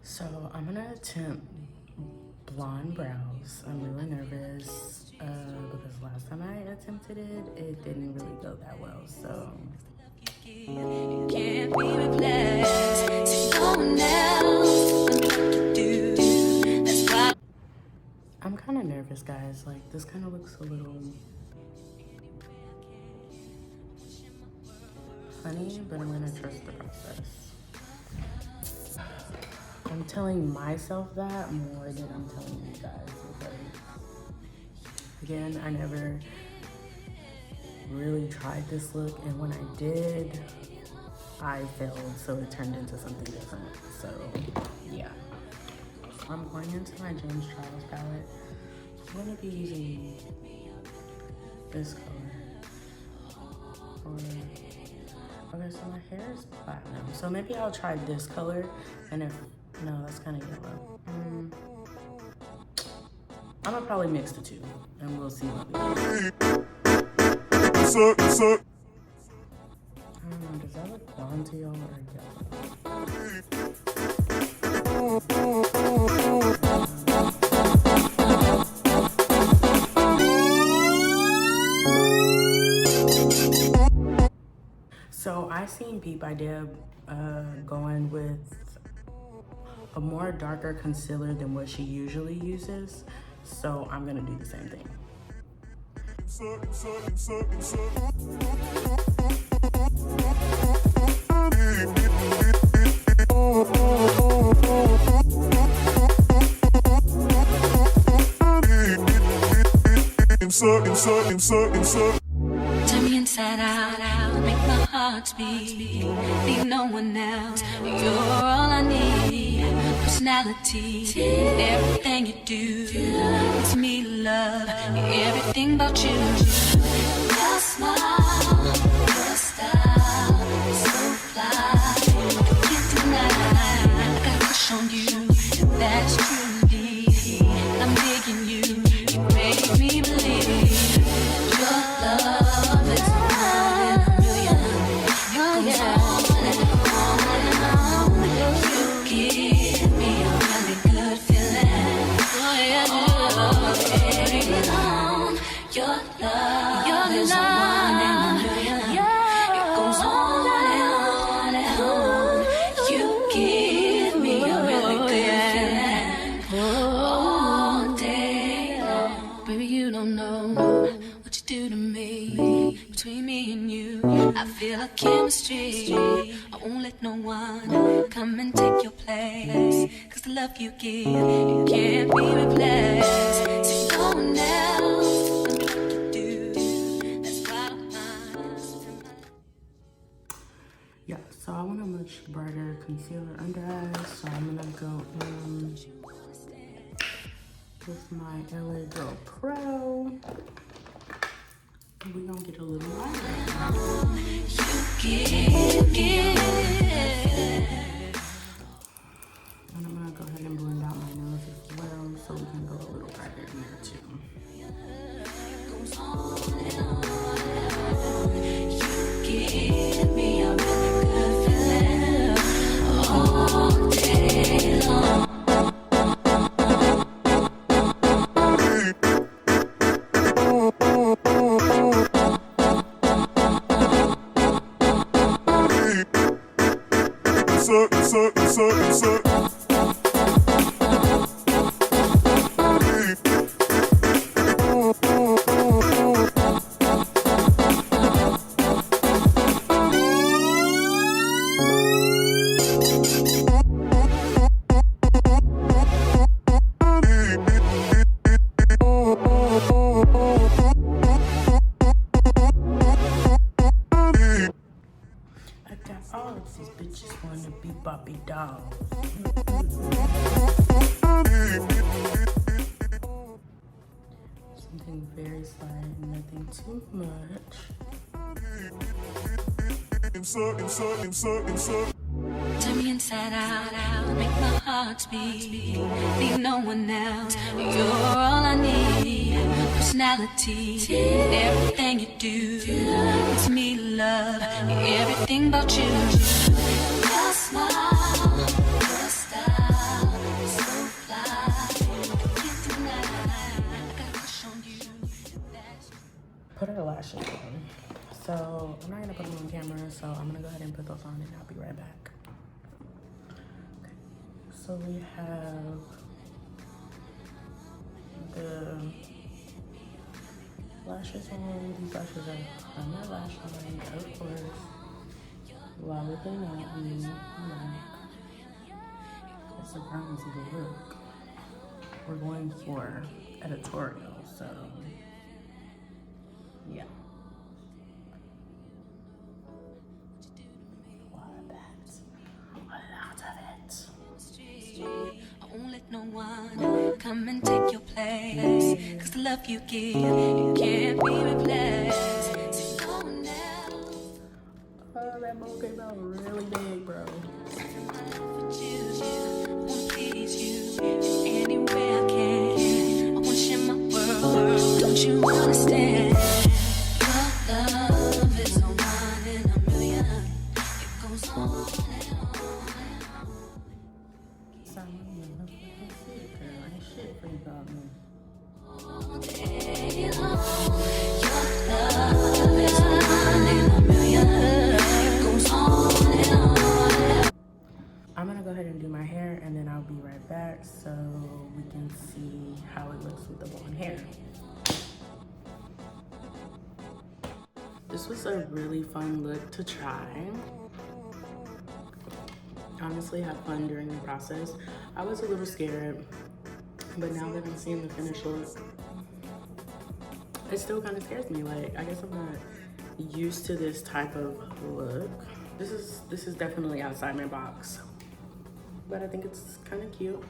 So I'm gonna attempt blonde brows. I'm really nervous because last time I attempted it, it didn't really go that well. So can't be replaced. No one else can do. That's why I'm kind of nervous, guys. Like, this kind of looks a little funny, but I'm gonna trust the process. I'm telling myself that more than I'm telling you guys, because again, I never really tried this look, and when I did, I failed, so it turned into something different. So yeah, so I'm going into my James Charles palette. I'm gonna be using this color. Okay, so my hair is platinum, so maybe I'll try this color, and if no, that's kind of yellow. I'm gonna probably mix the two, and we'll see what we do. I don't know, does that look blonde to y'all or yellow? So I seen Beat by Deb going with a more darker concealer than what she usually uses, so I'm gonna do the same thing. Turn me inside out, make my heart beat. Need no one else, you're all I need. Personality, everything you do, it's me love, everything about you. Your smile, your style, so fly, can't deny. I got a crush on you, that's truly, I'm digging you, you make me believe. Your love is more than a million. It goes on and on and on. You give me a really good feeling. Oh yeah, your love is one in a million. It goes on and on and on. You give me a really good feeling all day long. Baby, you don't know what you do to me. Between me and you, I feel a chemistry. I won't let no one come and take your place. Cause the love you give, it can't be replaced. See, no one else can do what you do. That's why I'm Yeah, so I want a much brighter concealer under eyes, so I'm gonna go with my LA Girl Pro. We're gonna get a little lighter. And I'm gonna go ahead and blend out my nose as well, so we can go a little brighter in there too. You give me a really good feeling all day long. All of these bitches wanna be Bobby dolls. Something very slight, nothing too much. Turn me inside out, make my heart beat. Need no one else, you're all I need. Personality, everything you do, it's me love, everything about you. Your smile, your style. So we have the lashes on. These lashes are on my lash line, of course. While looking at me, it's a bronzy look. We're going for editorial, so yeah. A lot of it. I won't let no one come and take your place. Cause the love you give, it can't be replaced. So no one else. Oh, that bowl came out really big, bro. I wanna please you any way I can. I wanna share my world. Don't you understand? Your love is a one in a million. It goes on and on and on. Ain't shit for you about me. All day long. Your love is a one in a million. It goes on and on. I'm gonna go ahead and do my hair and then I'll be right back so we can see how it looks with the blonde hair. This was a really fun look to try. Honestly, had fun during the process. I was a little scared, but now that I'm seeing the finished look, it still kind of scares me. Like, I guess I'm not used to this type of look. This is definitely outside my box, but I think it's kind of cute.